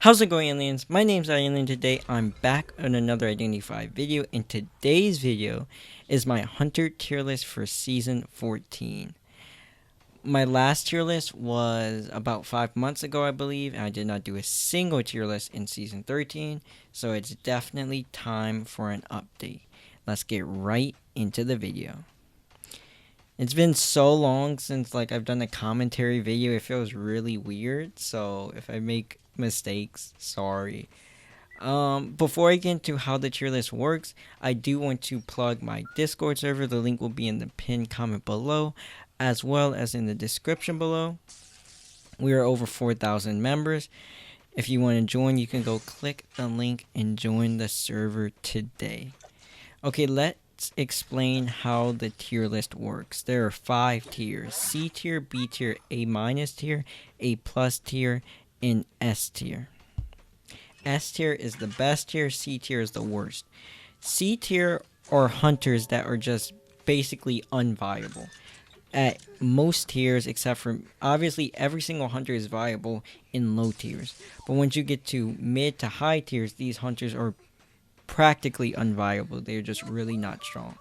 How's it going, aliens? My name's IALiEN. Today I'm back on another Identity 5 video, and today's video is my Hunter tier list for Season 14. My last tier list was about 5 months ago, I believe, and I did not do a single tier list in Season 13, so it's definitely time for an update. Let's get right into the video. It's been so long since I've done a commentary video, it feels really weird, so if I make mistakes, sorry. Before I get into how the tier list works, I do want to plug my Discord server. The link will be in the pinned comment below, as well as in the description below. We are over 4,000 members. If you want to join, you can go click the link and join the server today. Okay, let's explain how the tier list works. There are 5 tiers: C tier, B tier, A minus tier, A plus tier, and S tier. S tier is the best tier, C tier is the worst. C tier are hunters that are just basically unviable. At most tiers, except for obviously every single hunter is viable in low tiers. But once you get to mid to high tiers, these hunters are practically unviable. They're just really not strong.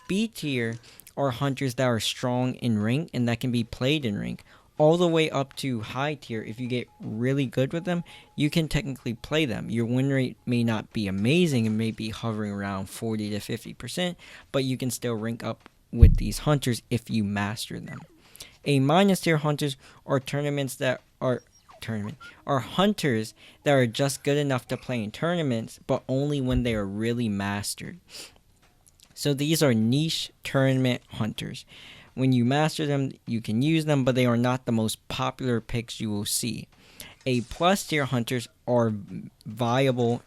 B tier are hunters that are strong in rank and that can be played in rank. All the way up to high tier, if you get really good with them, you can technically play them. Your win rate may not be amazing, it may be hovering around 40 to 50%, but you can still rank up with these hunters if you master them. A minus tier hunters are hunters that are just good enough to play in tournaments, but only when they are really mastered. So these are niche tournament hunters. When you master them, you can use them, but they are not the most popular picks you will see. A plus tier hunters are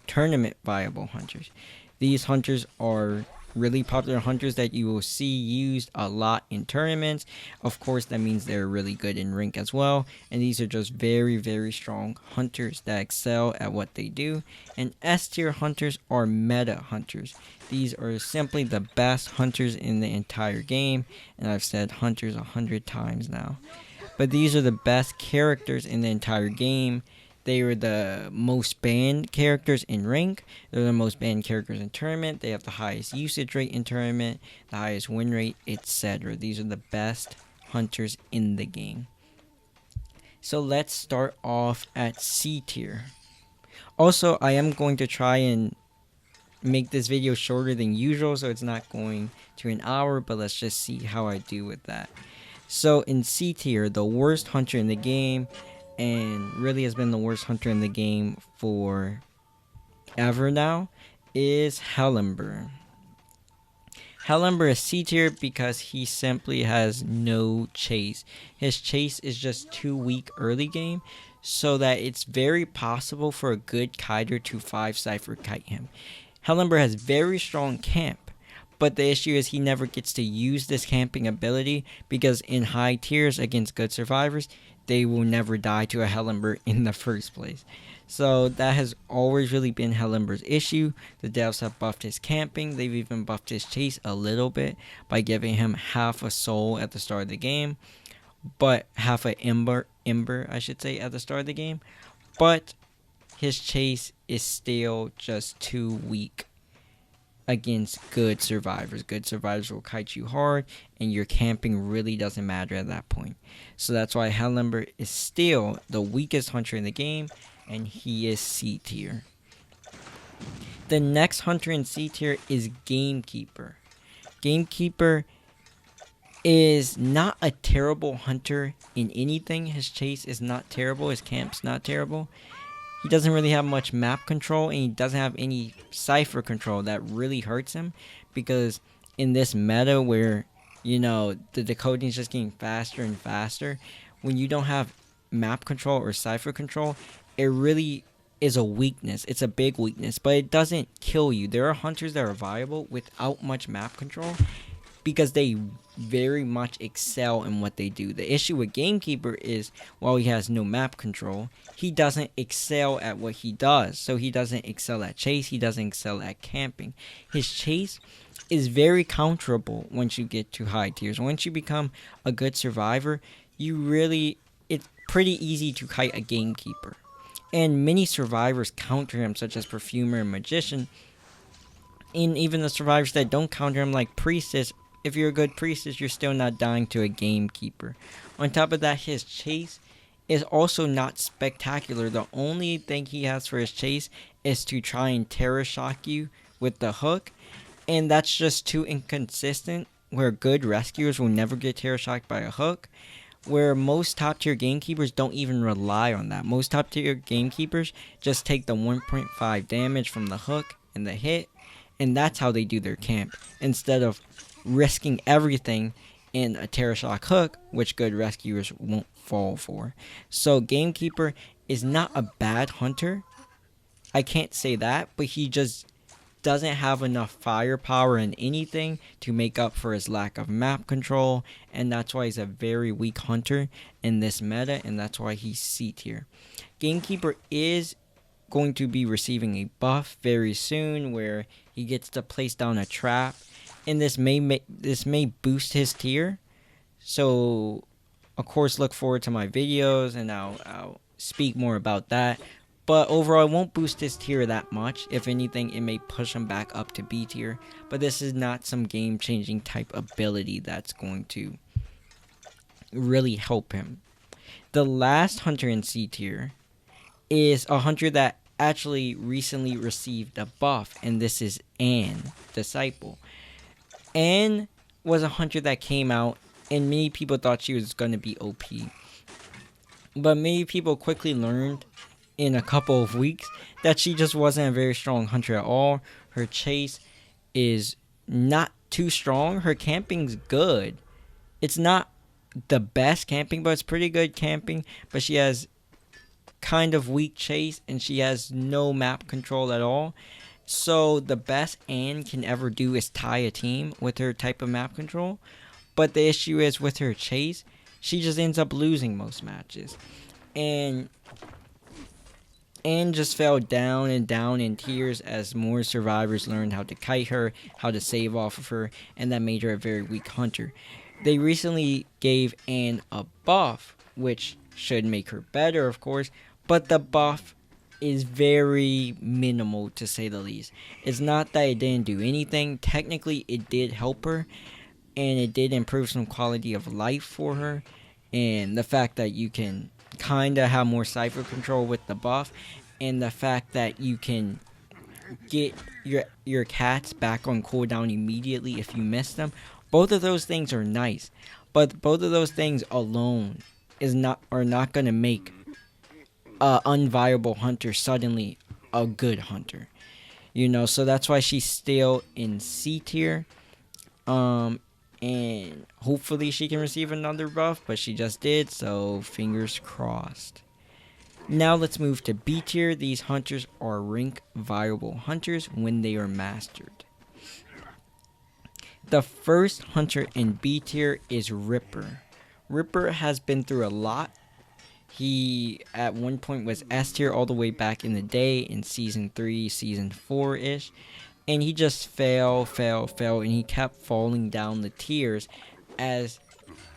tournament viable hunters. These hunters are really popular hunters that you will see used a lot in tournaments. Of course, that means they're really good in rank as well. And these are just very, very strong hunters that excel at what they do. And S tier hunters are meta hunters. These are simply the best hunters in the entire game. And I've said hunters 100 times now. But these are the best characters in the entire game. They are the most banned characters in rank. They're the most banned characters in tournament. They have the highest usage rate in tournament, the highest win rate, etc. These are the best hunters in the game. So let's start off at C tier. Also, I am going to try and make this video shorter than usual, so it's not going to an hour, but let's just see how I do with that. So in C tier, the worst hunter in the game, and really has been the worst hunter in the game for ever now, is Ember. Ember is C tier because he simply has no chase. His chase is just too weak early game, so that it's very possible for a good kiter to 5 cipher kite him. Ember has very strong camp, but the issue is he never gets to use this camping ability because in high tiers against good survivors, they will never die to a Ember in the first place. So that has always really been Ember's issue. The devs have buffed his camping. They've even buffed his chase a little bit by giving him half a soul at the start of the game. But half a Ember I should say, at the start of the game. But his chase is still just too weak against good survivors. Good survivors will kite you hard, and your camping really doesn't matter at that point. So that's why Ember is still the weakest hunter in the game, and he is C tier. The next hunter in C tier is Gamekeeper. Gamekeeper is not a terrible hunter in anything. His chase is not terrible, his camp's not terrible. He doesn't really have much map control, and he doesn't have any cipher control that really hurts him, because in this meta where, the decoding is just getting faster and faster, when you don't have map control or cipher control, it really is a weakness. It's a big weakness, but it doesn't kill you. There are hunters that are viable without much map control because they very much excel in what they do. The issue with Gamekeeper is, while he has no map control, he doesn't excel at what he does. So he doesn't excel at chase, he doesn't excel at camping. His chase is very counterable once you get to high tiers. Once you become a good survivor, it's pretty easy to kite a Gamekeeper. And many survivors counter him, such as Perfumer and Magician. And even the survivors that don't counter him, like Priestess, if you're a good Priestess, you're still not dying to a Gamekeeper. On top of that, his chase is also not spectacular. The only thing he has for his chase is to try and Terror Shock you with the hook. And that's just too inconsistent, where good rescuers will never get Terror Shocked by a hook. Where most top tier Gamekeepers don't even rely on that. Most top tier Gamekeepers just take the 1.5 damage from the hook and the hit, and that's how they do their camp, instead of risking everything in a Terror Shock hook, which good rescuers won't fall for. So Gamekeeper is not a bad hunter, I can't say that, but he just doesn't have enough firepower in anything to make up for his lack of map control, and that's why he's a very weak hunter in this meta, and that's why he's C tier. Gamekeeper is going to be receiving a buff very soon where he gets to place down a trap, and this may boost his tier. So of course look forward to my videos and I'll speak more about that. But overall, it won't boost his tier that much. If anything, it may push him back up to B tier. But this is not some game-changing type ability that's going to really help him. The last hunter in C tier is a hunter that actually recently received a buff. And this is IALiEN, Disciple. IALiEN was a hunter that came out, and many people thought she was going to be OP. But many people quickly learned in a couple of weeks that she just wasn't a very strong hunter at all. Her chase is not too strong. Her camping's good. It's not the best camping, but it's pretty good camping. But she has kind of weak chase, and she has no map control at all. So the best IALiEN can ever do is tie a team with her type of map control. But the issue is with her chase, she just ends up losing most matches. And just fell down and down in tiers as more survivors learned how to kite her, how to save off of her, and that made her a very weak hunter. They recently gave IALiEN a buff, which should make her better, of course, but the buff is very minimal, to say the least. It's not that it didn't do anything. Technically, it did help her, and it did improve some quality of life for her, and the fact that you can kind of have more cipher control with the buff, and the fact that you can get your cats back on cooldown immediately if you miss them. Both of those things are nice, but both of those things alone are not going to make a unviable hunter suddenly a good hunter, you know. So that's why she's still in C tier, and hopefully she can receive another buff, but she just did, so fingers crossed. Now let's move to B tier. These hunters are rank viable hunters when they are mastered. The first hunter in B tier is Ripper. Ripper has been through a lot. He at one point was S tier all the way back in the day in season 3, season 4-ish. And he just fell, and he kept falling down the tiers as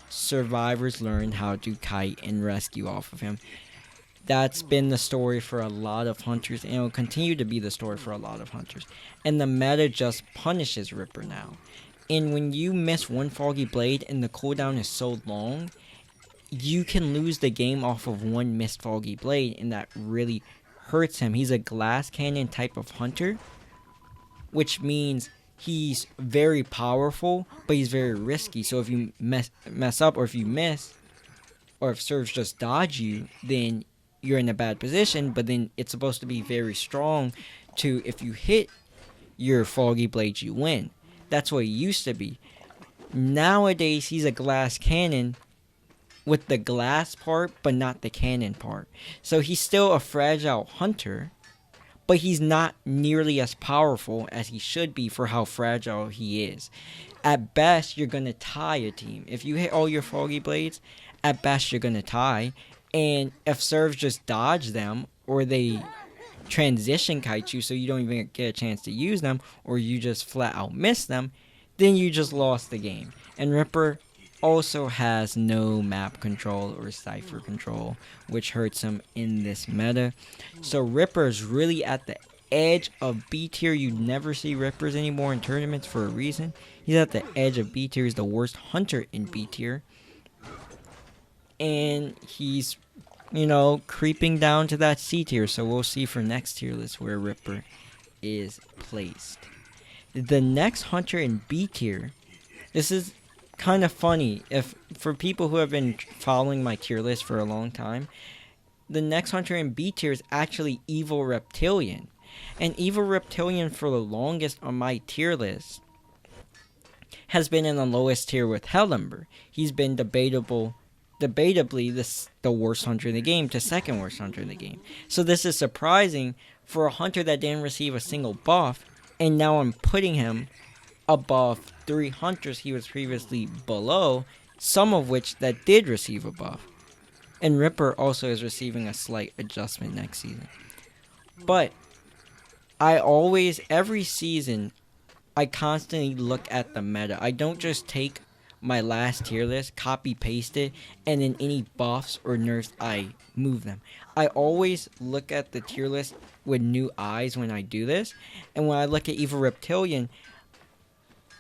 survivors learned how to kite and rescue off of him. That's been the story for a lot of hunters, and it will continue to be the story for a lot of hunters. And the meta just punishes Ripper now. And when you miss one Foggy Blade and the cooldown is so long, you can lose the game off of one missed Foggy Blade, and that really hurts him. He's a glass cannon type of hunter, which means he's very powerful, but he's very risky. So if you mess up, or if you miss, or if serves just dodge you, then you're in a bad position. But then it's supposed to be very strong to, if you hit your Foggy Blade, you win. That's what it used to be. Nowadays, he's a glass cannon with the glass part, but not the cannon part. So he's still a fragile hunter, but he's not nearly as powerful as he should be for how fragile he is. At best, you're going to tie a team. If you hit all your Foggy Blades, at best you're going to tie. And if serves just dodge them, or they transition kite you so you don't even get a chance to use them, or you just flat out miss them, then you just lost the game. And Ripper also has no map control or cipher control, which hurts him in this meta. So Ripper is really at the edge of B tier. You never see Rippers anymore in tournaments for a reason. He's at the edge of B tier. He's the worst hunter in B tier. And he's, creeping down to that C tier. So we'll see for next tier list where Ripper is placed. The next hunter in B tier, this is kind of funny if for people who have been following my tier list for a long time. The next hunter in B tier is actually Evil Reptilian. And Evil Reptilian for the longest on my tier list has been in the lowest tier with Ember. He's been debatably the worst hunter in the game to second worst hunter in the game. So this is surprising for a hunter that didn't receive a single buff, and now I'm putting him above 3 hunters he was previously below, some of which that did receive a buff. And Ripper also is receiving a slight adjustment next season. But every season, I constantly look at the meta. I don't just take my last tier list, copy paste it, and then any buffs or nerfs, I move them. I always look at the tier list with new eyes when I do this. And when I look at Evil Reptilian,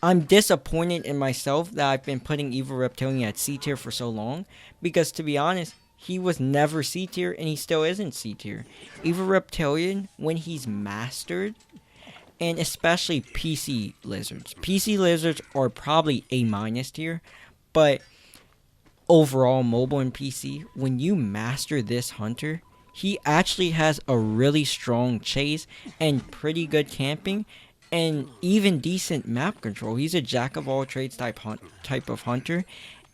I'm disappointed in myself that I've been putting Evil Reptilian at C tier for so long. Because to be honest, he was never C tier and he still isn't C tier. Evil Reptilian, when he's mastered, and especially PC Lizards. PC Lizards are probably A- tier, but overall mobile and PC, when you master this hunter, he actually has a really strong chase and pretty good camping and even decent map control. He's a jack of all trades type of hunter,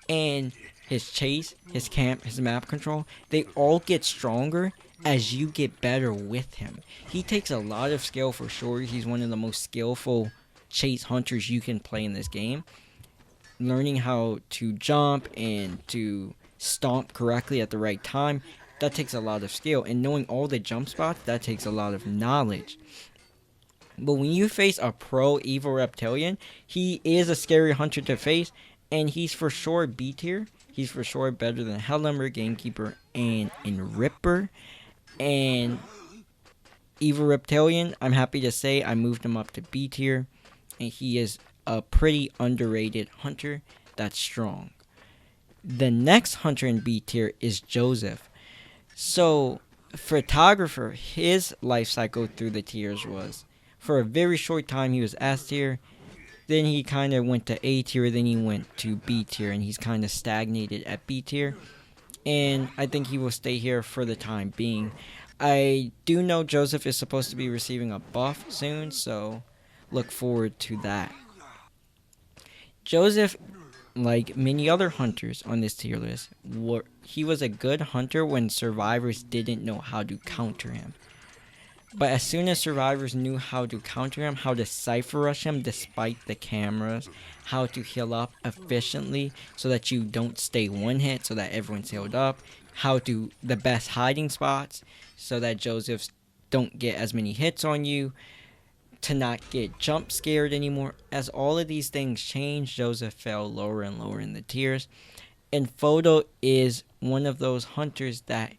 and his chase, his camp, his map control, they all get stronger as you get better with him. He takes a lot of skill for sure. He's one of the most skillful chase hunters you can play in this game. Learning how to jump and to stomp correctly at the right time, that takes a lot of skill. And knowing all the jump spots, that takes a lot of knowledge. But when you face a pro Evil Reptilian, he is a scary hunter to face, and he's for sure B tier. He's for sure better than Ember, Gamekeeper, and Ripper. And Evil Reptilian, I'm happy to say I moved him up to B tier, and he is a pretty underrated hunter that's strong. The next hunter in B tier is Joseph. So, Photographer, his life cycle through the tiers was, for a very short time he was S tier, then he kind of went to A tier, then he went to B tier, and he's kind of stagnated at B tier. And I think he will stay here for the time being. I do know Joseph is supposed to be receiving a buff soon, so look forward to that. Joseph, like many other hunters on this tier list, he was a good hunter when survivors didn't know how to counter him. But as soon as survivors knew how to counter him, how to cipher rush him despite the cameras, how to heal up efficiently so that you don't stay one hit, so that everyone's healed up, the best hiding spots so that Josephs don't get as many hits on you, to not get jump scared anymore. As all of these things changed, Joseph fell lower and lower in the tiers. And Photo is one of those hunters that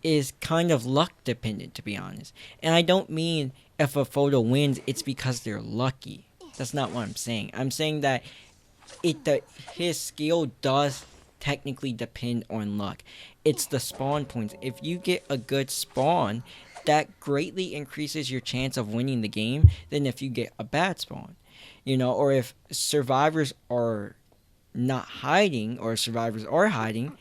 is kind of luck dependent, to be honest. And I don't mean if a Photo wins, it's because they're lucky. That's not what I'm saying. I'm saying that his skill does technically depend on luck. It's the spawn points. If you get a good spawn, that greatly increases your chance of winning the game than if you get a bad spawn. Or if survivors are not hiding or survivors are hiding,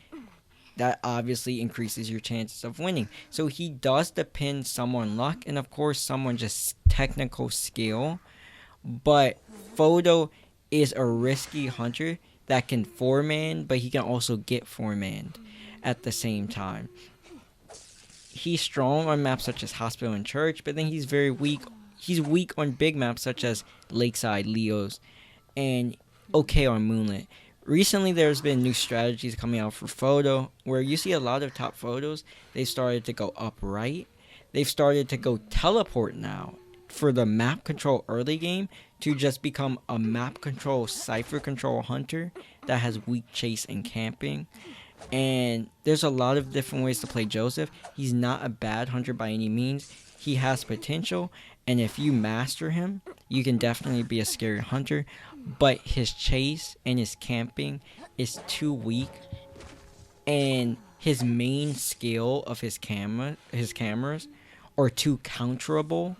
that obviously increases your chances of winning. So he does depend some on luck and of course some on just technical skill. But Photo is a risky hunter that can 4-man, but he can also get 4-manned at the same time. He's strong on maps such as Hospital and Church, but then he's very weak. He's weak on big maps such as Lakeside, Leos, and okay on Moonlit. Recently, there's been new strategies coming out for Photo, where you see a lot of top photos, they started to go upright. They've started to go teleport now for the map control early game to just become a map control, cipher control hunter that has weak chase and camping. And there's a lot of different ways to play Joseph. He's not a bad hunter by any means. He has potential, and if you master him, you can definitely be a scary hunter. But his chase and his camping is too weak, and his main skill of his cameras are too counterable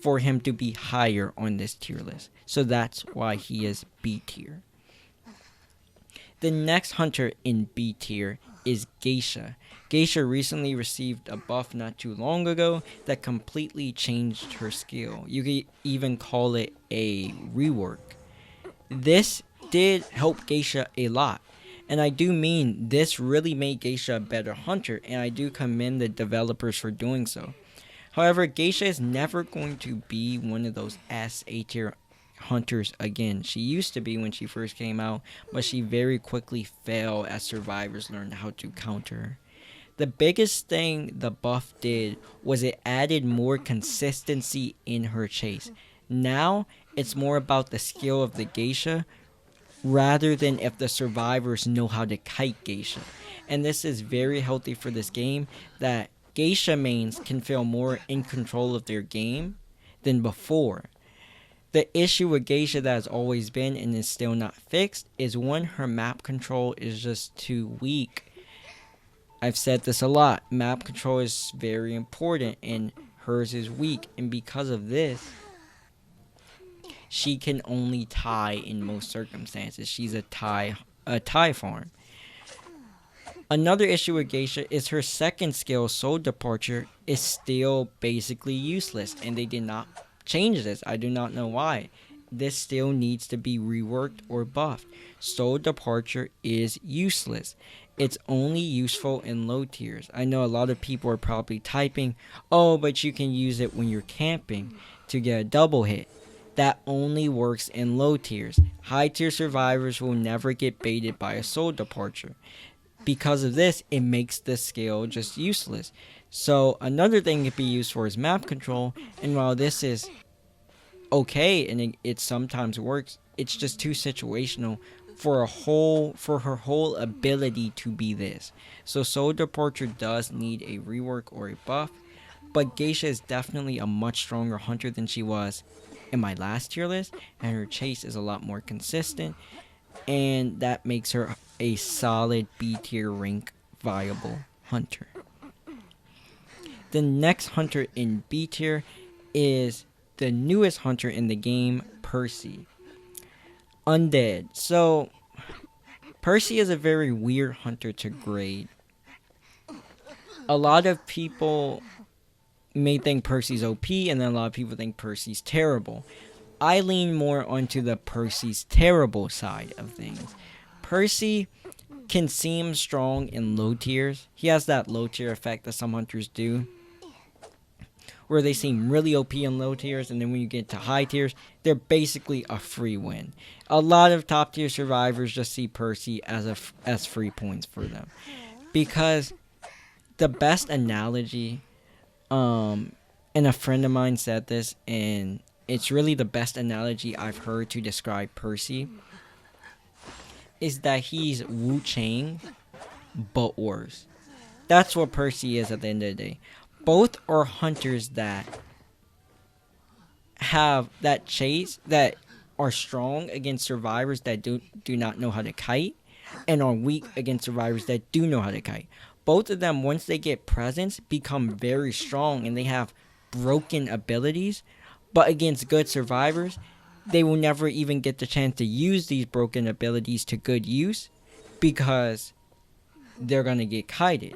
for him to be higher on this tier list. So that's why he is B tier. The next hunter in B tier is Geisha. Geisha recently received a buff not too long ago that completely changed her skill. You could even call it a rework. This did help Geisha a lot. And I do mean this really made Geisha a better hunter, and I do commend the developers for doing so. However, Geisha is never going to be one of those A tier hunters again. She used to be when she first came out, but she very quickly fell as survivors learned how to counter her. The biggest thing the buff did was it added more consistency in her chase. Now, it's more about the skill of the Geisha rather than if the survivors know how to kite Geisha. And this is very healthy for this game, that Geisha mains can feel more in control of their game than before. The issue with Geisha that has always been and is still not fixed is one, her map control is just too weak. I've said this a lot. Map control is very important and hers is weak. And because of this, she can only tie in most circumstances. She's a tie farm. Another issue with Geisha is her second skill, Soul Departure, is still basically useless. And they did not change this. I do not know why. This still needs to be reworked or buffed. Soul Departure is useless. It's only useful in low tiers. I know a lot of people are probably typing, oh, but you can use it when you're camping to get a double hit. That only works in low tiers. High tier survivors will never get baited by a Soul Departure. Because of this, it makes this skill just useless. So another thing it can be used for is map control, and while this is okay and it sometimes works, it's just too situational for her whole ability to be this. So Soul Departure does need a rework or a buff, but Geisha is definitely a much stronger hunter than she was in my last tier list, and her chase is a lot more consistent, and that makes her a solid B tier rank viable hunter. The next hunter in B tier is the newest hunter in the game, Percy. Undead. So, Percy is a very weird hunter to grade. A lot of people may think Percy's OP, and then a lot of people think Percy's terrible. I lean more onto the Percy's terrible side of things. Percy can seem strong in low tiers. He has that low tier effect that some hunters do, where they seem really OP in low tiers, and then when you get to high tiers, they're basically a free win. A lot of top tier survivors just see Percy as free points for them, because the best analogy, and a friend of mine said this, and it's really the best analogy I've heard to describe Percy, is that he's Wu Chang, but worse. That's what Percy is at the end of the day. Both are hunters that have that chase, that are strong against survivors that do not know how to kite, and are weak against survivors that do know how to kite. Both of them, once they get presence, become very strong, and they have broken abilities, but against good survivors, they will never even get the chance to use these broken abilities to good use, because they're going to get kited.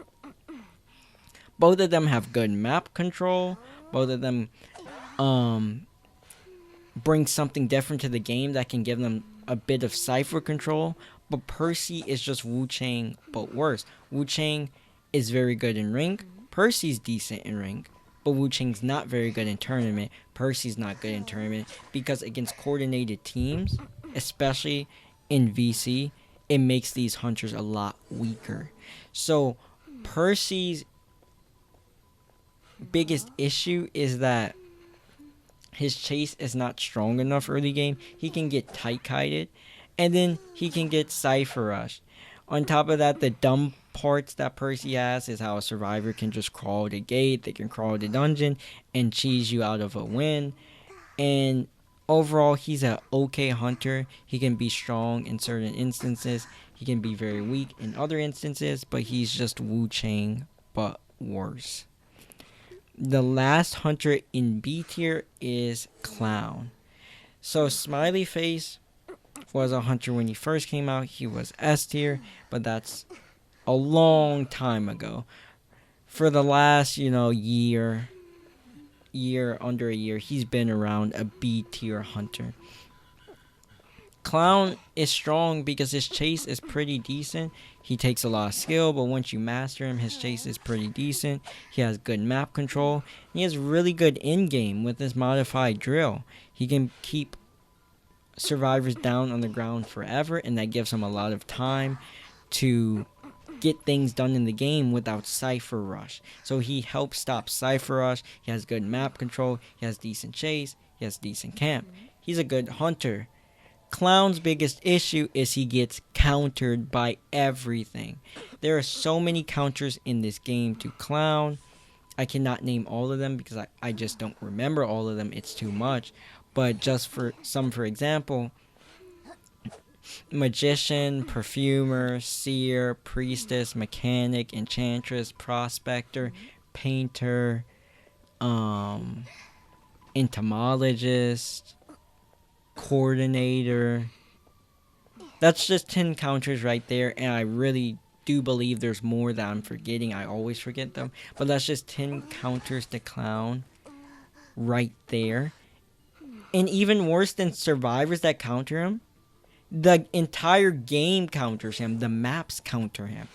Both of them have good map control. Both of them bring something different to the game that can give them a bit of cipher control. But Percy is just Wu Chang, but worse. Wu Chang is very good in rank. Percy's decent in rank. But Wu Chang's not very good in tournament. Percy's not good in tournament, because against coordinated teams, especially in VC, it makes these hunters a lot weaker. So Percy's biggest issue is that his chase is not strong enough early game. He can get tight kited, And then he can get Cypher Rush. On top of that, the dumb parts that Percy has is how a survivor can just crawl the gate, they can crawl the dungeon, and cheese you out of a win. And overall, he's an okay hunter. He can be strong in certain instances. He can be very weak in other instances, but he's just Wu Chang, but worse. The last hunter in B tier is Clown. So Smiley Face was a hunter when he first came out. He was S tier, but that's a long time ago. For the last, year, under a year, he's been around a B tier hunter. Clown is strong because his chase is pretty decent. He takes a lot of skill, but once you master him, his chase is pretty decent. He has good map control. He has really good in-game with his modified drill. He can keep survivors down on the ground forever, and that gives him a lot of time to get things done in the game without Cypher Rush. So he helps stop Cypher Rush. He has good map control. He has decent chase. He has decent camp. He's a good hunter. Clown's biggest issue is he gets countered by everything. There are so many counters in this game to Clown. I cannot name all of them because I just don't remember all of them. It's too much. But just for example, Magician, Perfumer, Seer, Priestess, Mechanic, Enchantress, Prospector, Painter, Entomologist, Coordinator. That's just 10 counters right there, and I really do believe there's more that I'm forgetting. I always forget them, but that's just 10 counters to Clown right there. And even worse than survivors that counter him, the entire game counters him. The maps counter him.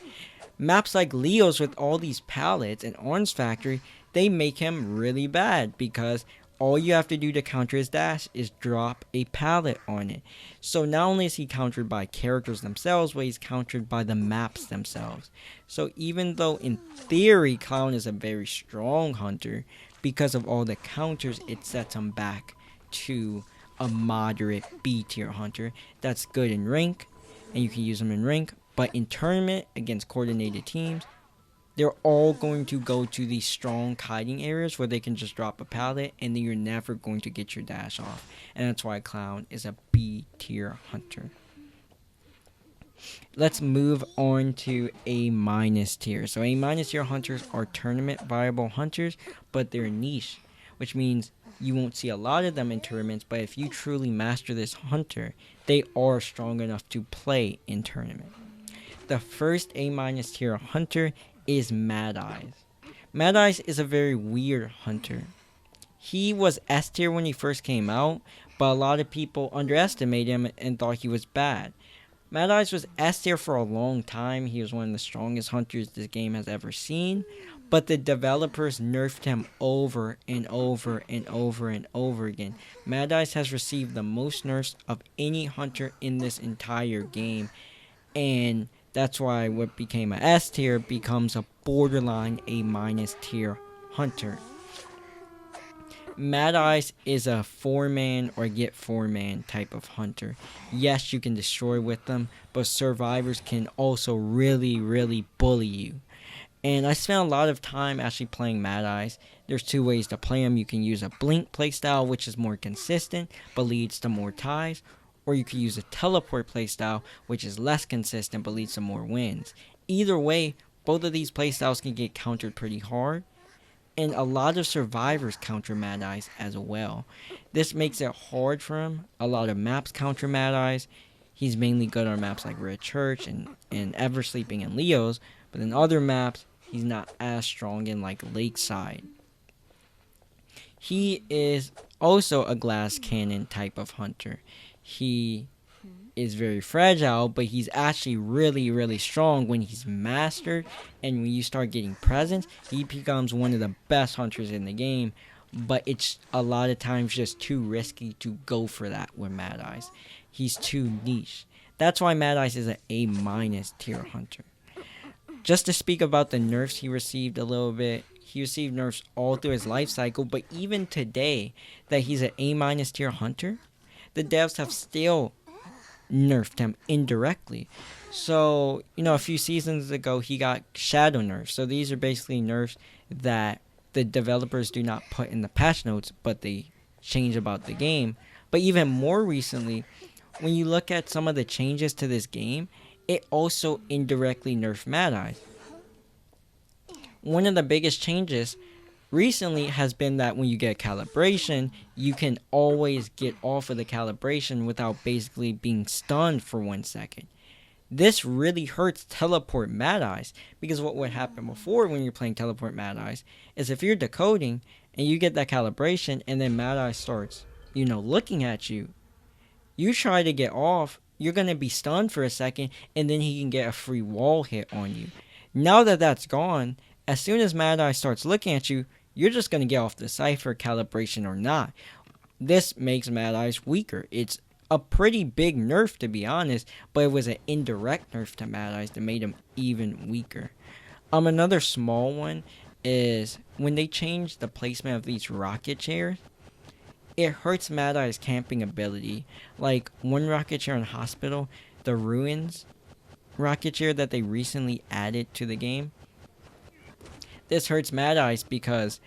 Maps like Leo's with all these palettes and Orange Factory, they make him really bad because all you have to do to counter his dash is drop a palette on it. So not only is he countered by characters themselves, but he's countered by the maps themselves. So even though in theory Clown is a very strong hunter, because of all the counters, it sets him back to a moderate B tier hunter that's good in rank, and you can use him in rank. But in tournament against coordinated teams, they're all going to go to these strong kiting areas where they can just drop a pallet, and then you're never going to get your dash off. And that's why Clown is a B tier hunter. Let's move on to A- tier. So A- tier hunters are tournament viable hunters, but they're niche, which means you won't see a lot of them in tournaments, but if you truly master this hunter, they are strong enough to play in tournament. The first A- tier hunter is Mad Eyes. Mad Eyes is a very weird hunter. He was S tier when he first came out, but a lot of people underestimated him and thought he was bad. Mad Eyes was S tier for a long time. He was one of the strongest hunters this game has ever seen, but the developers nerfed him over and over and over and over again. Mad Eyes has received the most nerfs of any hunter in this entire game, and that's why what became a S tier becomes a borderline A- tier hunter. Mad Eyes is a 4-man or get 4-man type of hunter. Yes, you can destroy with them, but survivors can also really, really bully you. And I spent a lot of time actually playing Mad Eyes. There's 2 ways to play him. You can use a blink playstyle, which is more consistent, but leads to more ties. Or you can use a teleport playstyle, which is less consistent, but leads to more wins. Either way, both of these playstyles can get countered pretty hard. And a lot of survivors counter Mad Eyes as well. This makes it hard for him. A lot of maps counter Mad Eyes. He's mainly good on maps like Red Church and Ever Sleeping and Leo's. But in other maps, he's not as strong in like Lakeside. He is also a glass cannon type of hunter. He is very fragile, but he's actually really, really strong when he's mastered. And when you start getting presence, he becomes one of the best hunters in the game. But it's a lot of times just too risky to go for that with Mad Eyes. He's too niche. That's why Mad Eyes is an A- tier hunter. Just to speak about the nerfs he received a little bit, he received nerfs all through his life cycle, but even today that he's an A- tier hunter, the devs have still nerfed him indirectly. So, a few seasons ago, he got shadow nerfs. So these are basically nerfs that the developers do not put in the patch notes, but they change about the game. But even more recently, when you look at some of the changes to this game, it also indirectly nerfed Mad Eyes. One of the biggest changes recently has been that when you get calibration, you can always get off of the calibration without basically being stunned for 1 second. This really hurts Teleport Mad Eyes, because what would happen before when you're playing Teleport Mad Eyes is if you're decoding and you get that calibration and then Mad Eyes starts, looking at you, you try to get off, you're going to be stunned for a second, and then he can get a free wall hit on you. Now that that's gone, as soon as Mad Eye starts looking at you, you're just going to get off the cipher, calibration or not. This makes Mad Eyes weaker. It's a pretty big nerf, to be honest, but it was an indirect nerf to Mad Eyes that made him even weaker. Another small one is when they changed the placement of these rocket chairs, it hurts Mad Eye's camping ability. Like one rocket chair in Hospital, the Ruins rocket chair that they recently added to the game. This hurts Mad Eyes because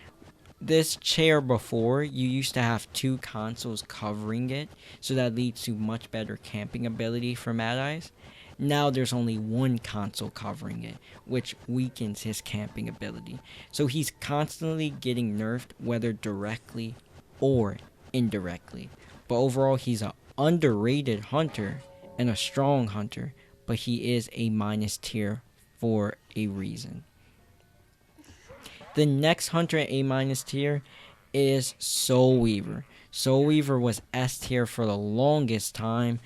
this chair before, you used to have 2 consoles covering it, so that leads to much better camping ability for Mad Eyes. Now there's only 1 console covering it, which weakens his camping ability. So he's constantly getting nerfed, whether directly or indirectly. But overall, he's an underrated hunter and a strong hunter, but he is a minus tier for a reason. The next hunter at A minus tier is Soul Weaver. Soul Weaver was S tier for the longest time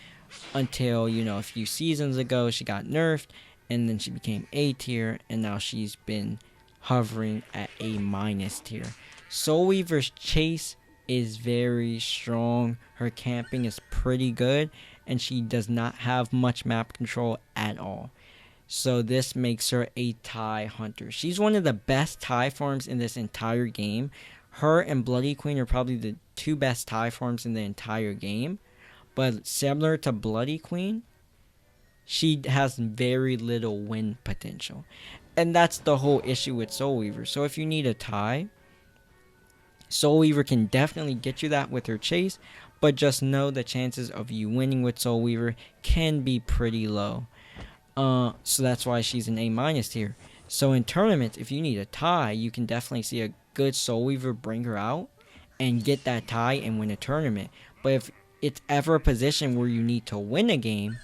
until, a few seasons ago she got nerfed, and then she became A tier, and now she's been hovering at A minus tier. Soul Weaver's chase is very strong. Her camping is pretty good, and she does not have much map control at all. So this makes her a tie hunter. She's one of the best tie farms in this entire game. Her and Bloody Queen are probably the 2 best tie farms in the entire game. But similar to Bloody Queen, she has very little win potential. And that's the whole issue with Soul Weaver. So if you need a tie, Soul Weaver can definitely get you that with her chase. But just know the chances of you winning with Soul Weaver can be pretty low. So that's why she's an A minus tier. So in tournaments, if you need a tie, you can definitely see a good Soul Weaver bring her out and get that tie and win a tournament. But if it's ever a position where you need to win a game,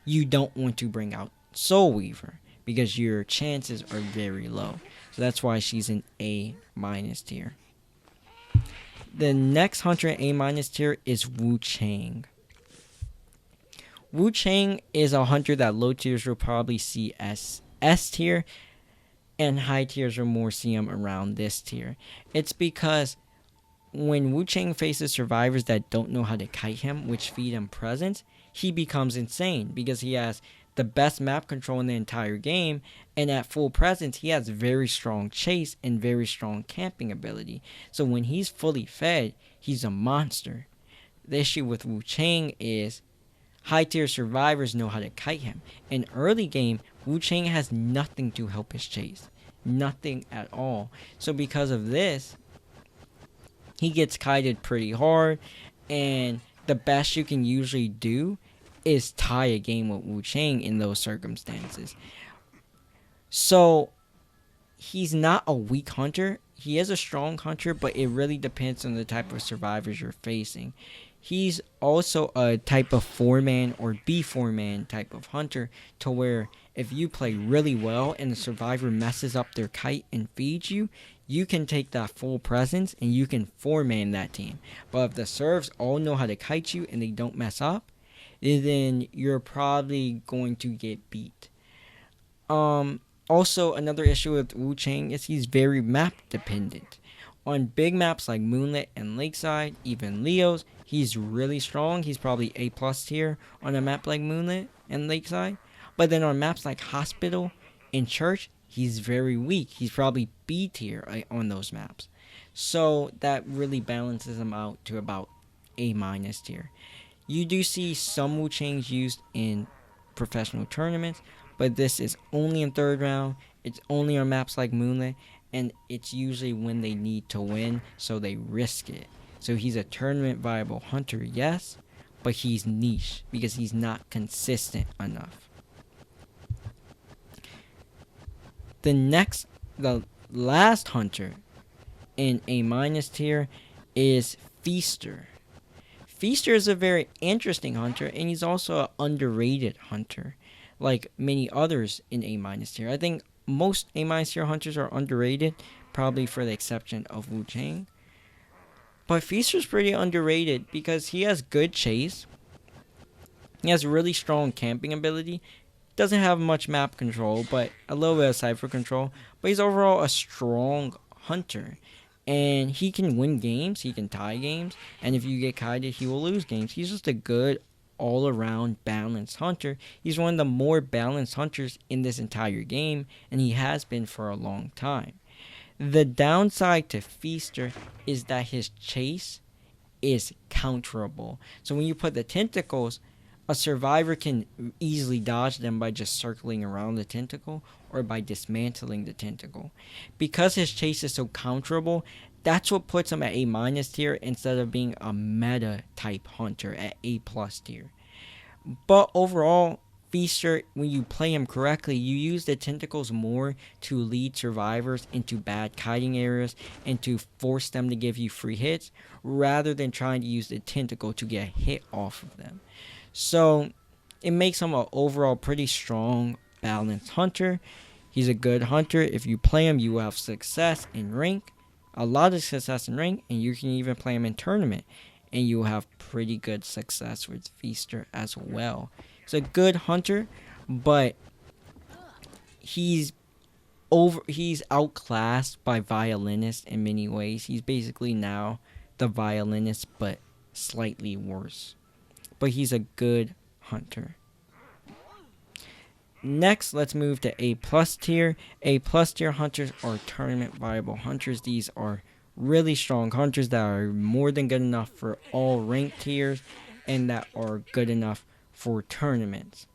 you don't want to bring out Soul Weaver because your chances are very low. So that's why she's an A minus tier. The next hunter at A minus tier is Wu Chang. Wu Chang is a hunter that low tiers will probably see as S tier, and high tiers will more see him around this tier. It's because when Wu Chang faces survivors that don't know how to kite him, which feed him presence, he becomes insane because he has the best map control in the entire game, and at full presence he has very strong chase and very strong camping ability. So when he's fully fed, he's a monster. The issue with Wu Chang is high tier survivors know how to kite him. In early game, Wu Chang has nothing to help his chase. Nothing at all. So because of this, he gets kited pretty hard, and the best you can usually do is tie a game with Wu Chang in those circumstances. So he's not a weak hunter. He is a strong hunter, but it really depends on the type of survivors you're facing. He's also a type of 4-man or B4-man type of hunter, to where if you play really well and the survivor messes up their kite and feeds you, you can take that full presence and you can 4-man that team. But if the servs all know how to kite you and they don't mess up, then you're probably going to get beat. Also, another issue with Wu Chang is he's very map dependent. On big maps like Moonlit and Lakeside, even Leo's, he's really strong. He's probably A+ tier on a map like Moonlit and Lakeside. But then on maps like Hospital and Church, he's very weak. He's probably B tier on those maps. So that really balances him out to about A- tier. You do see some Wu Changs used in professional tournaments, but this is only in third round. It's only on maps like Moonlit, and it's usually when they need to win, so they risk it. So he's a tournament viable hunter, yes, but he's niche because he's not consistent enough. The last hunter in A- tier is Feaster. Feaster is a very interesting hunter, and he's also an underrated hunter, like many others in A- tier. I think most A- tier hunters are underrated, probably for the exception of Wu Chang. But Feaster's pretty underrated because he has good chase. He has really strong camping ability. Doesn't have much map control, but a little bit of cipher control. But he's overall a strong hunter. And he can win games, he can tie games, and if you get kited, he will lose games. He's just a good, all-around, balanced hunter. He's one of the more balanced hunters in this entire game, and he has been for a long time. The downside to Feaster is that his chase is counterable. So when you put the tentacles, a survivor can easily dodge them by just circling around the tentacle or by dismantling the tentacle. Because his chase is so counterable, that's what puts him at A- tier instead of being a meta type hunter at A+ tier. But overall, Feaster, when you play him correctly, you use the tentacles more to lead survivors into bad kiting areas and to force them to give you free hits, rather than trying to use the tentacle to get a hit off of them. So it makes him an overall pretty strong, balanced hunter. He's a good hunter. If you play him, you will have success in rank, a lot of success in rank, and you can even play him in tournament, and you will have pretty good success with Feaster as well. He's a good hunter, but he's outclassed by Violinist in many ways. He's basically now the Violinist, but slightly worse. But he's a good hunter. Next, let's move to A+ tier. A+ tier hunters are tournament viable hunters. These are really strong hunters that are more than good enough for all ranked tiers and that are good enough for tournaments.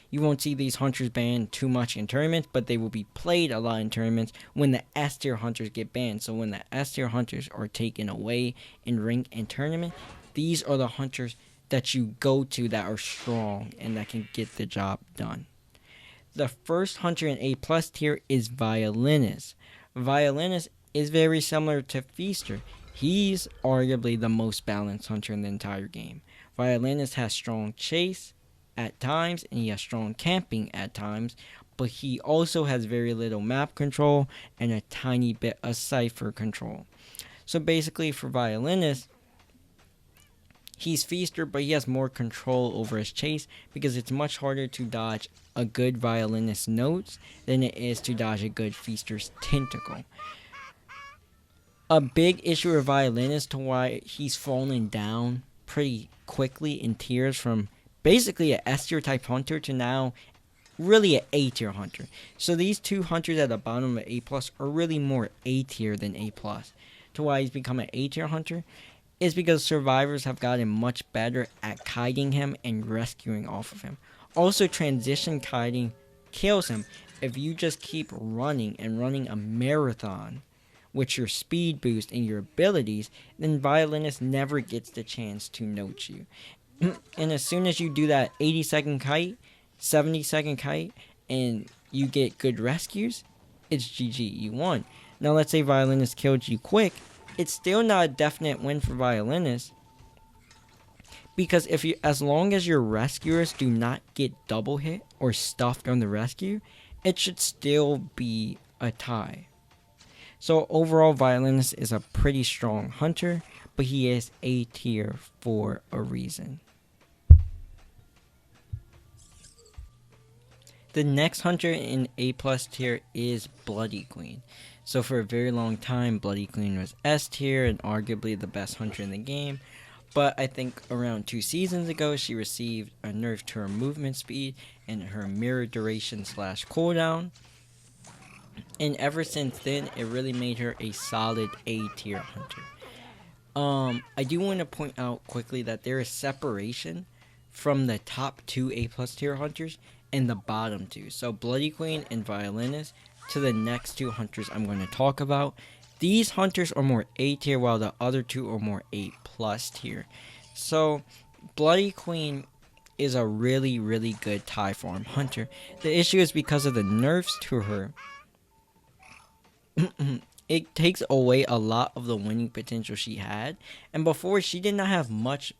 You won't see these hunters banned too much in tournaments, but they will be played a lot in tournaments when the S tier hunters get banned. So when the S tier hunters are taken away in rank and tournament, these are the hunters that you go to that are strong and that can get the job done. The first hunter in A+ tier is Violinist. Violinist is very similar to Feaster. He's arguably the most balanced hunter in the entire game. Violinist has strong chase at times, and he has strong camping at times, but he also has very little map control and a tiny bit of cipher control. So basically for Violinist, he's Feaster, but he has more control over his chase because it's much harder to dodge a good Violinist notes than it is to dodge a good Feaster's tentacle. A big issue with Violinist to why he's fallen down pretty quickly in tiers from basically an S tier type hunter to now really an A tier hunter. So these two hunters at the bottom of A+ are really more A tier than A+. To why he's become an A tier hunter is because survivors have gotten much better at kiting him and rescuing off of him. Also, transition kiting kills him if you just keep running and running a marathon with your speed boost and your abilities, then Violinist never gets the chance to note you. And as soon as you do that 80-second kite, 70-second kite, and you get good rescues, it's GG, you won. Now let's say Violinist killed you quick, it's still not a definite win for Violinist, because as long as your rescuers do not get double hit or stuffed on the rescue, it should still be a tie. So overall, Violinist is a pretty strong hunter, but he is A tier for a reason. The next hunter in A+ tier is Bloody Queen. So for a very long time, Bloody Queen was S tier and arguably the best hunter in the game. But I think around 2 seasons ago, she received a nerf to her movement speed and her mirror duration / cooldown. And ever since then, it really made her a solid A tier hunter. I do want to point out quickly that there is separation from the top 2 A plus tier hunters and the bottom 2. So Bloody Queen and Violinist to the next 2 hunters I'm going to talk about. These hunters are more A tier while the other 2 are more A plus tier. So Bloody Queen is a really, really good tie farm hunter. The issue is because of the nerfs to her. It takes away a lot of the winning potential she had. And before, she did not have much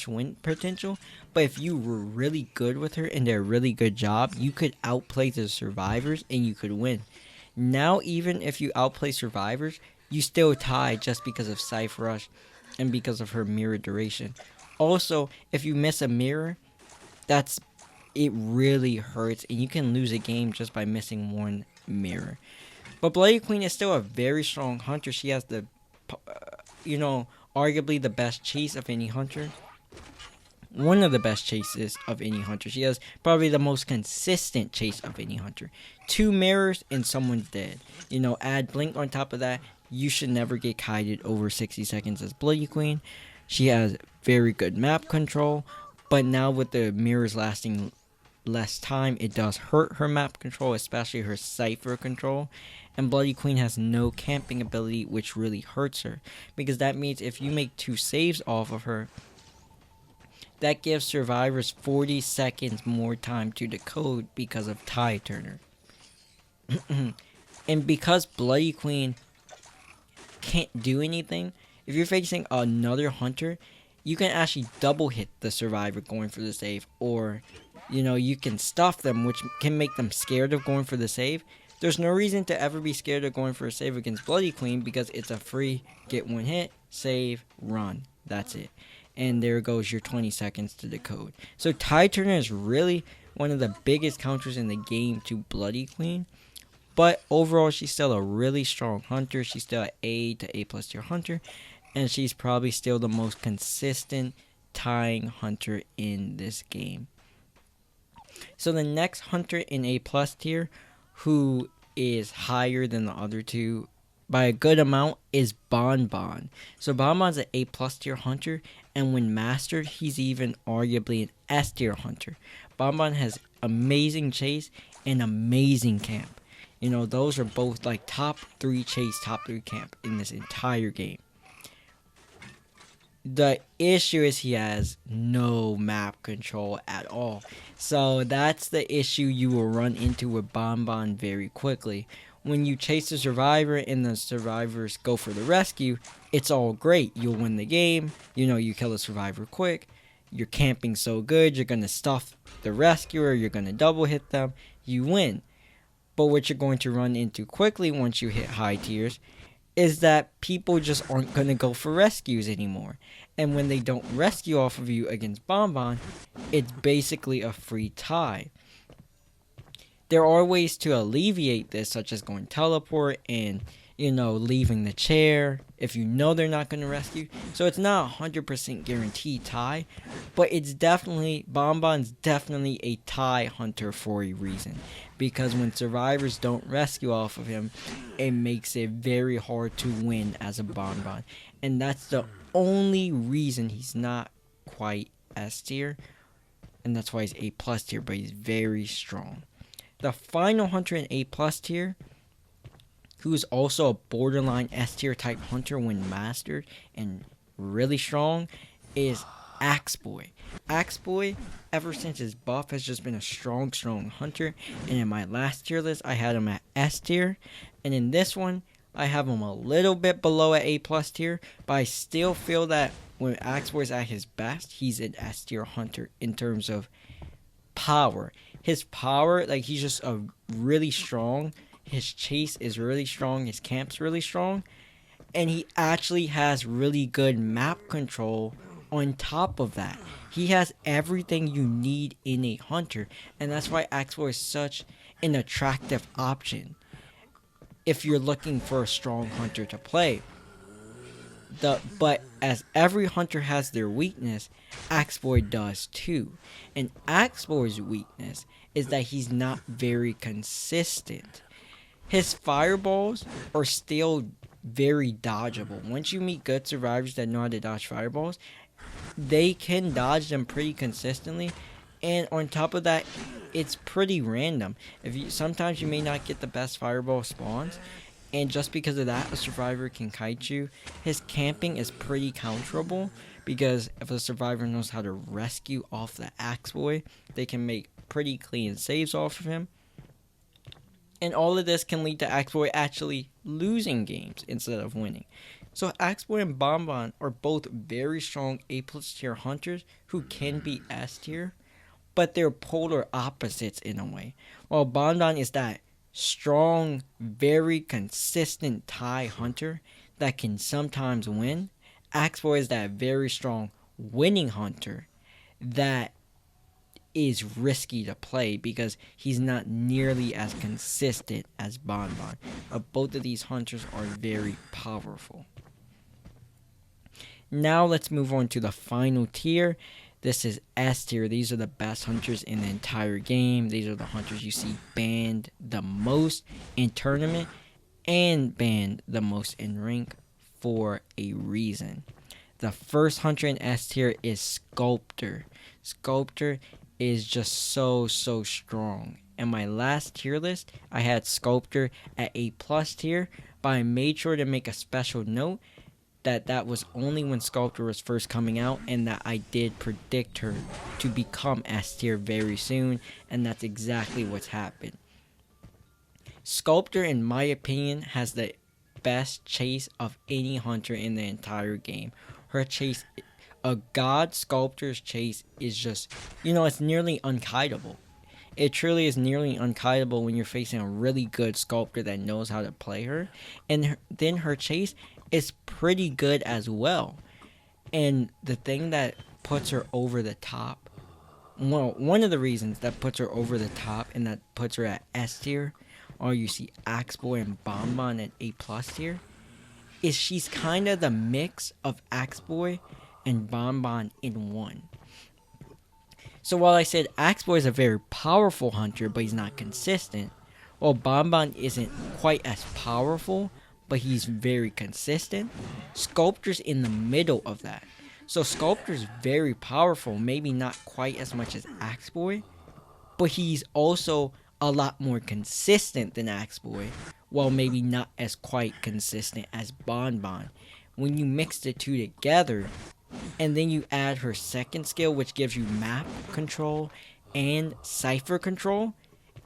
win potential. But if you were really good with her and did a really good job, you could outplay the survivors and you could win. Now, even if you outplay survivors, you still tie just because of Scythe Rush and because of her mirror duration. Also, if you miss a mirror, it really hurts, and you can lose a game just by missing one mirror. But Bloody Queen is still a very strong hunter. She has the, arguably the best chase of any hunter. One of the best chases of any hunter. She has probably the most consistent chase of any hunter. 2 mirrors and someone's dead. Add Blink on top of that. You should never get kited over 60 seconds as Bloody Queen. She has very good map control. But now with the mirrors lasting less time, it does hurt her map control, especially her cipher control. And Bloody Queen has no camping ability, which really hurts her. Because that means if you make 2 saves off of her, that gives survivors 40 seconds more time to decode because of Tie Turner. And because Bloody Queen can't do anything, if you're facing another hunter, you can actually double hit the survivor going for the save, or you can stuff them, which can make them scared of going for the save. There's no reason to ever be scared of going for a save against Bloody Queen because it's a free get 1 hit, save, run. That's it. And there goes your 20 seconds to decode. So Tie Turner is really one of the biggest counters in the game to Bloody Queen. But overall, she's still a really strong hunter. She's still an A to A plus tier hunter. And she's probably still the most consistent tying hunter in this game. So the next hunter in A plus tier, who is higher than the other 2 by a good amount, is Bonbon. So Bonbon's an A plus tier hunter, and when mastered, he's even arguably an S tier hunter. Bonbon has amazing chase and amazing camp. Those are both like top 3 chase, top 3 camp in this entire game. The issue is he has no map control at all. So that's the issue you will run into with Bonbon very quickly. When you chase the survivor and the survivors go for the rescue, it's all great. You'll win the game. You kill the survivor quick. You're camping so good. You're going to stuff the rescuer. You're going to double hit them. You win. But what you're going to run into quickly once you hit high tiers is that people just aren't going to go for rescues anymore. And when they don't rescue off of you against Bonbon, it's basically a free tie. There are ways to alleviate this, such as going teleport and, leaving the chair if you know they're not going to rescue. So it's not 100% guaranteed tie, but Bonbon's definitely a tie hunter for a reason. Because when survivors don't rescue off of him, it makes it very hard to win as a Bonbon. And that's the only reason he's not quite S tier. And that's why he's A plus tier, but he's very strong. The final hunter in A plus tier, who's also a borderline S tier type hunter when mastered and really strong, is Axeboy. Axeboy, ever since his buff, has just been a strong hunter. And in my last tier list, I had him at S tier. And in this one, I have him a little bit below at A plus tier. But I still feel that when Axeboy's at his best, he's an S tier hunter in terms of power. His power, he's just a really strong. His chase is really strong. His camp's really strong. And he actually has really good map control on top of that. He has everything you need in a hunter. And that's why Axeboy is such an attractive option if you're looking for a strong hunter to play. But as every hunter has their weakness, Axeboy does too. And Axeboy's weakness is that he's not very consistent. His fireballs are still very dodgeable. Once you meet good survivors that know how to dodge fireballs, they can dodge them pretty consistently. And on top of that, it's pretty random. Sometimes you may not get the best fireball spawns, and just because of that, a survivor can kite you. His camping is pretty counterable, because if a survivor knows how to rescue off the Axeboy, they can make pretty clean saves off of him. And all of this can lead to Axeboy actually losing games instead of winning. So Axeboy and Bonbon are both very strong A+ tier hunters who can be S tier, but they're polar opposites in a way. While Bonbon is that strong, very consistent tie hunter that can sometimes win, Axeboy is that very strong winning hunter that is risky to play because he's not nearly as consistent as Bonbon. But both of these hunters are very powerful. Now let's move on to the final tier. This is S tier. These are the best hunters in the entire game. These are the hunters you see banned the most in tournament and banned the most in rank for a reason. The first hunter in S tier is Sculptor. Sculptor is just so strong. In my last tier list, I had Sculptor at A+ tier, but I made sure to make a special note that was only when Sculptor was first coming out, and that I did predict her to become S tier very soon, and that's exactly what's happened. Sculptor, in my opinion, has the best chase of any hunter in the entire game. Her chase, a god Sculptor's chase is just, it's nearly unkiteable. It truly is nearly unkiteable when you're facing a really good Sculptor that knows how to play her. And then her chase is pretty good as well. And the thing that puts her over the top, well, one of the reasons that puts her over the top and that puts her at S tier, or you see Axeboy and Bonbon at A+ tier, is she's kind of the mix of Axeboy and Bonbon in one. So while I said Axeboy is a very powerful hunter, but he's not consistent, while Bonbon isn't quite as powerful, but he's very consistent, Sculptor's in the middle of that. So Sculptor's very powerful, maybe not quite as much as Axeboy, but he's also a lot more consistent than Axeboy, while maybe not as quite consistent as Bonbon. When you mix the two together, and then you add her second skill, which gives you map control and cipher control,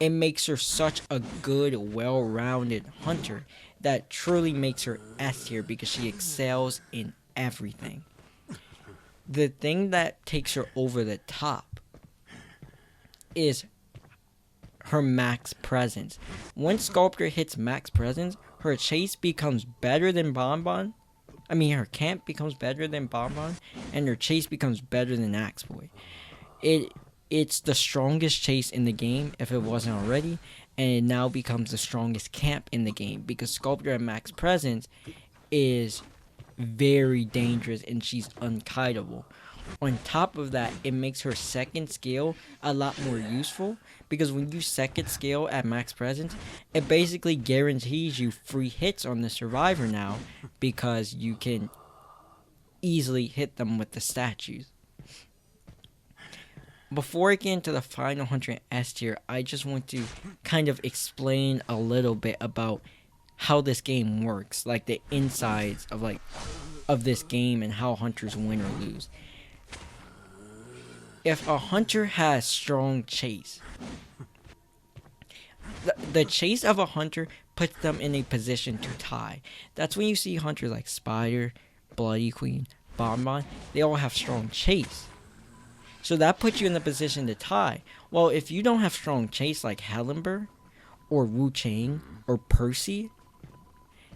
it makes her such a good, well-rounded hunter that truly makes her S tier because she excels in everything. The thing that takes her over the top is her max presence. Once Sculptor hits max presence, her chase becomes better than Bonbon. Her camp becomes better than Bonbon, and her chase becomes better than Axeboy. It's the strongest chase in the game, if it wasn't already, and it now becomes the strongest camp in the game, because Sculptor at max presence is very dangerous, and she's unkiteable. On top of that, it makes her second skill a lot more useful, because when you second skill at max presence, it basically guarantees you free hits on the survivor now, because you can easily hit them with the statues. Before I get into the final hunter in S tier, I just want to kind of explain a little bit about how this game works, like the insides of this game and how hunters win or lose. If a hunter has strong chase, the chase of a hunter puts them in a position to tie. That's when you see hunters like Spider, Bloody Queen, Bonbon, they all have strong chase. So that puts you in the position to tie. Well, if you don't have strong chase like Ember, or Wu Chang, or Percy,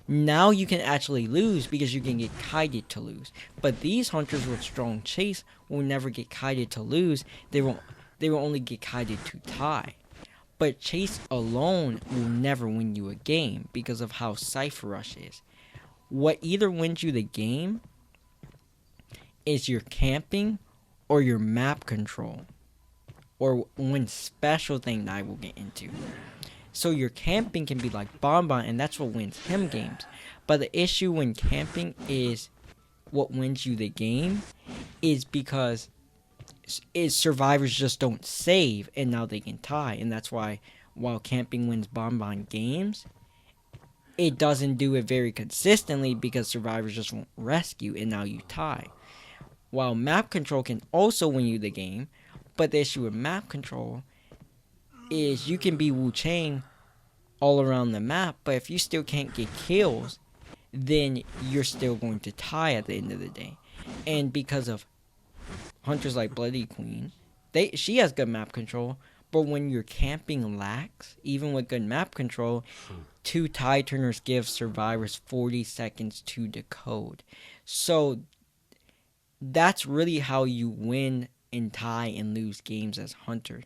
now you can actually lose because you can get kited to lose. But these hunters with strong chase will never get kited to lose. They will only get kited to tie. But chase alone will never win you a game because of how Cypher Rush is. What either wins you the game is your camping or your map control, or one special thing that I will get into. So your camping can be like Bonbon, and that's what wins him games. But the issue when camping is what wins you the game is because survivors just don't save and now they can tie. And that's why while camping wins bonbon games, it doesn't do it very consistently because survivors just won't rescue and now you tie. While map control can also win you the game, but the issue with map control is you can be Wu-Chang all around the map, but if you still can't get kills, then you're still going to tie at the end of the day. And because of hunters like Bloody Queen, she has good map control, but when your camping lacks, even with good map control, 2 tie turners give survivors 40 seconds to decode. So that's really how you win and tie and lose games as hunter.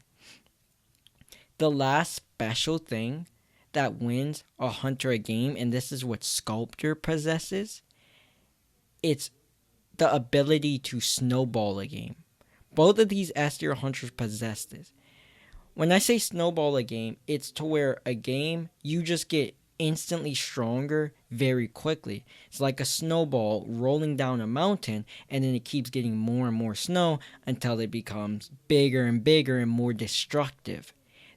The last special thing that wins a hunter a game, and this is what Sculptor possesses, it's the ability to snowball a game. Both of these S tier hunters possess this. When I say snowball a game, it's to where a game you just get instantly stronger very quickly. It's like a snowball rolling down a mountain, and then it keeps getting more and more snow until it becomes bigger and bigger and more destructive.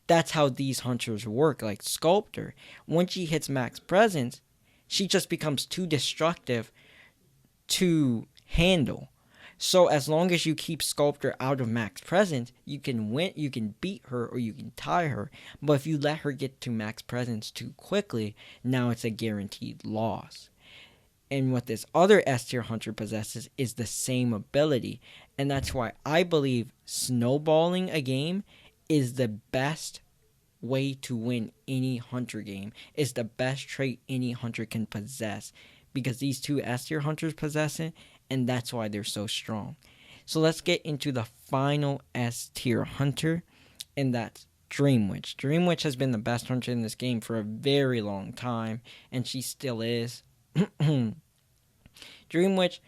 That's how these hunters work. Like Sculptor, once she hits max presence, she just becomes too destructive to handle. So as long as you keep Sculptor out of max presence, you can win, you can beat her or you can tie her. But if you let her get to max presence too quickly, now it's a guaranteed loss. And what this other S tier hunter possesses is the same ability. And that's why I believe snowballing a game is the best way to win any hunter game. It's the best trait any hunter can possess, because these 2 S tier hunters possess it, and that's why they're so strong. So let's get into the final S tier hunter, and that's Dream Witch. Dream Witch has been the best hunter in this game for a very long time, and she still is. Dream Witch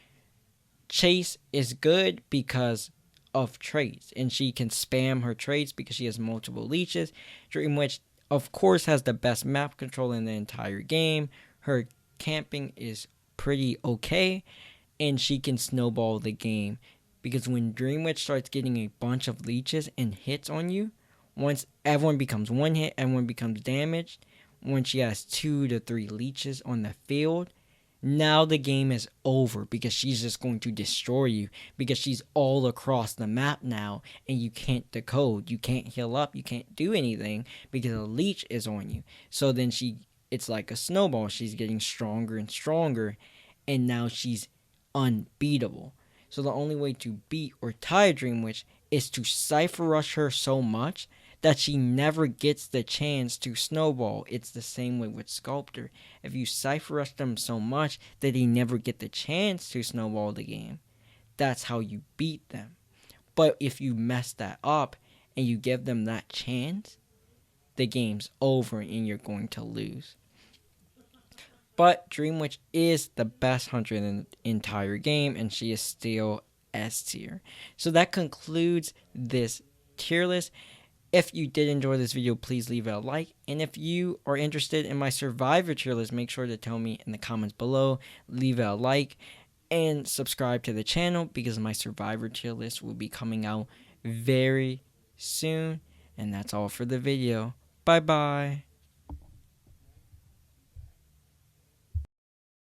Chase is good because of traits, and she can spam her traits because she has multiple leeches. Dream Witch, of course, has the best map control in the entire game. Her camping is pretty okay, and she can snowball the game because when Dream Witch starts getting a bunch of leeches and hits on you, once everyone becomes one hit, everyone becomes damaged. When she has 2 to 3 leeches on the field, now the game is over because she's just going to destroy you because she's all across the map now and you can't decode, you can't heal up, you can't do anything because a leech is on you. So then it's like a snowball. She's getting stronger and stronger, and now she's unbeatable. So the only way to beat or tie Dream Witch is to Cypher Rush her so much that she never gets the chance to snowball. It's the same way with Sculptor. If you Cypher Rush them so much that they never get the chance to snowball the game, that's how you beat them. But if you mess that up and you give them that chance, the game's over and you're going to lose. But Dream Witch is the best hunter in the entire game, and she is still S tier. So that concludes this tier list. If you did enjoy this video, please leave it a like. And if you are interested in my Survivor tier list, make sure to tell me in the comments below. Leave it a like and subscribe to the channel because my Survivor tier list will be coming out very soon. And that's all for the video. Bye bye.